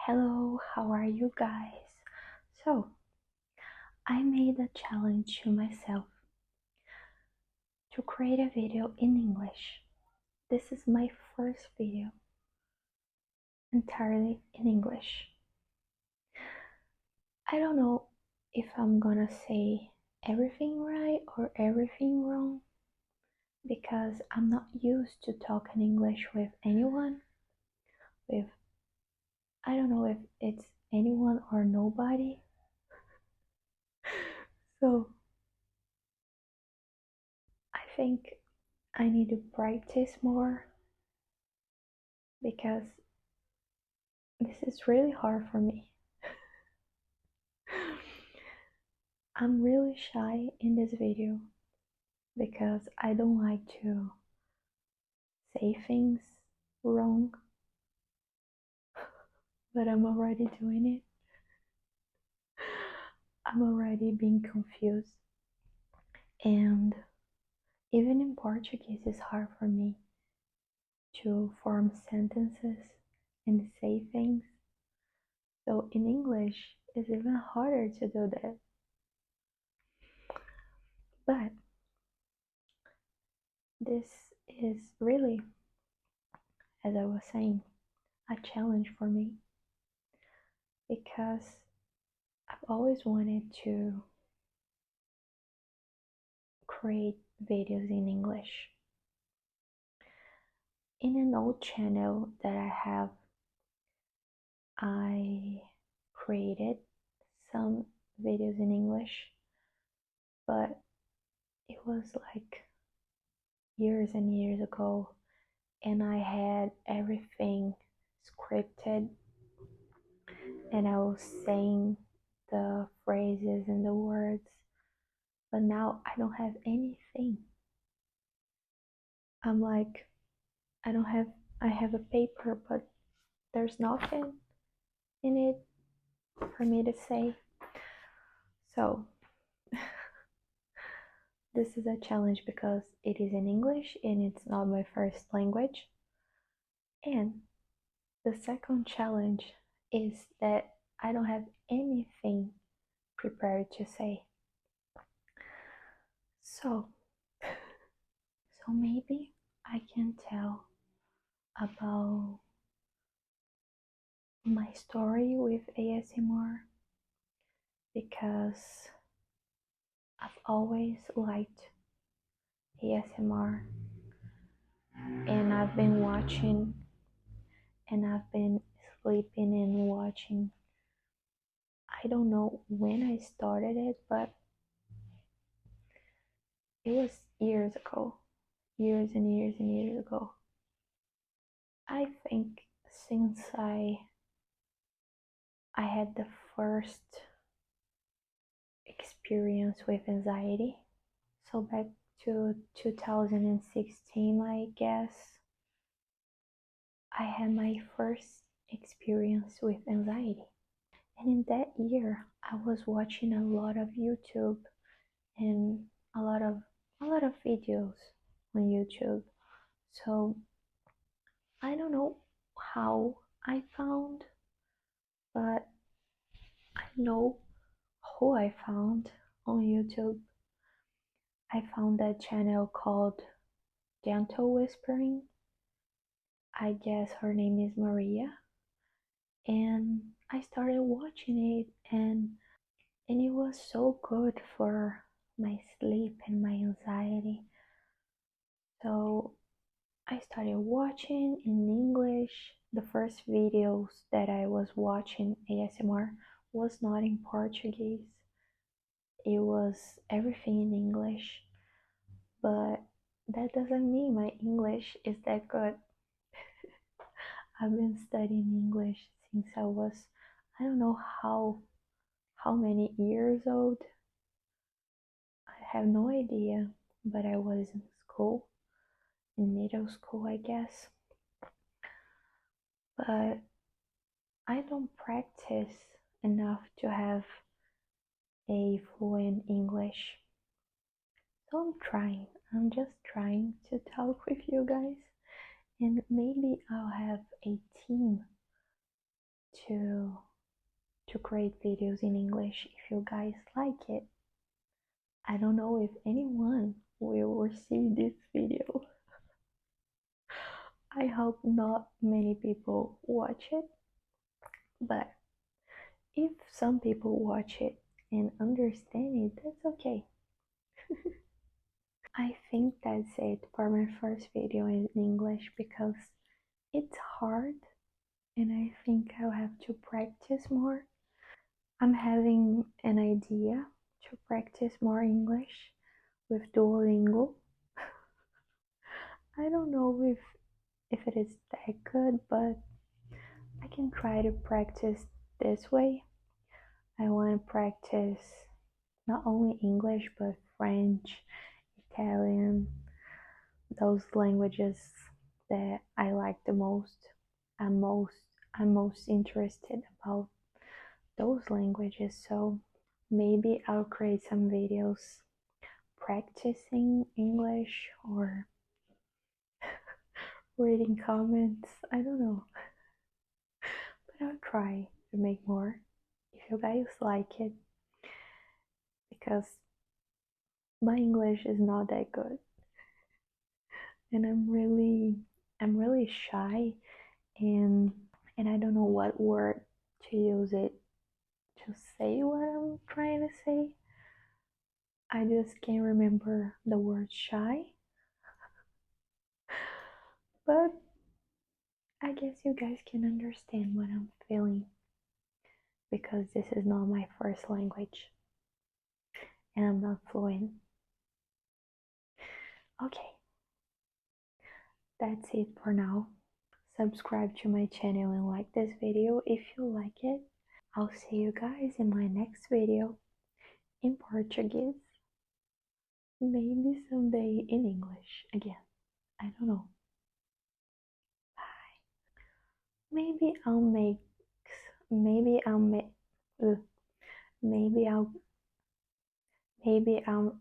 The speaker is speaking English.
Hello, how are you guys? So, I made a challenge to myself to create a video in English. This is my first video entirely in English. I don't know if I'm gonna say everything right or everything wrong because I'm not used to talking English with anyone. With I don't know if it's anyone or nobody. So, I think I need to practice more because this is really hard for me. I'm really shy in this video because I don't like to say things wrong, but I'm already doing it. I'm already being confused. And even in Portuguese, it's hard for me to form sentences and say things. So in English, it's even harder to do that. But this is really, as I was saying, a challenge for me because I've always wanted to create videos in English. In an old channel that I have, I created some videos in English, but it was like years and years ago, and I had everything scripted, and I was saying the phrases and the words, but now I don't have anything. I'm like, I have a paper, but there's nothing in it for me to say. So, this is a challenge because it is in English and it's not my first language. And the second challenge is that I don't have anything prepared to say. So, so maybe I can tell about my story with ASMR because I've always liked ASMR and I've been watching and I've been sleeping and watching. I don't know when I started it, but it was years ago, years and years and years ago. I think since I had the first experience with anxiety, so back to 2016, I guess, I had my first experience with anxiety. And in that year, I was watching a lot of YouTube and a lot of videos on YouTube. So I don't know how I found, but I know who I found on YouTube. I found a channel called Gentle Whispering. I guess her name is Maria. And I started watching it and it was so good for my sleep and my anxiety. So I started watching in English. The first videos that I was watching ASMR was not in Portuguese. It was everything in English. But that doesn't mean my English is that good. I've been studying English since I was, I don't know how many years old. I have no idea, but I was in school, in middle school, I guess. But I don't practice enough to have a fluent English. So I'm trying. I'm just trying to talk with you guys. And maybe I'll have a team to to create videos in English if you guys like it. I don't know if anyone will receive this video. I hope not many people watch it, but if some people watch it and understand it, that's okay. I think that's it for my first video in English because it's hard and I think I'll have to practice more. I'm having an idea to practice more English with Duolingo. I don't know if it is that good, but I can try to practice this way. I want to practice not only English but French, Italian, those languages that I like the most. I'm most I'm most interested about those languages, so maybe I'll create some videos practicing English or reading comments. I don't know, but I'll try to make more if you guys like it because my English is not that good and I'm really shy and and I don't know what word to use it to say what I'm trying to say. I just can't remember the word shy, but I guess you guys can understand what I'm feeling because this is not my first language and I'm not fluent. Okay, that's it for now. Subscribe to my channel and like this video if you like it. I'll see you guys in my next video in Portuguese. Maybe someday in English again. I don't know. Bye. Maybe I'll make. Maybe I'll make. Maybe I'll. Maybe I'll.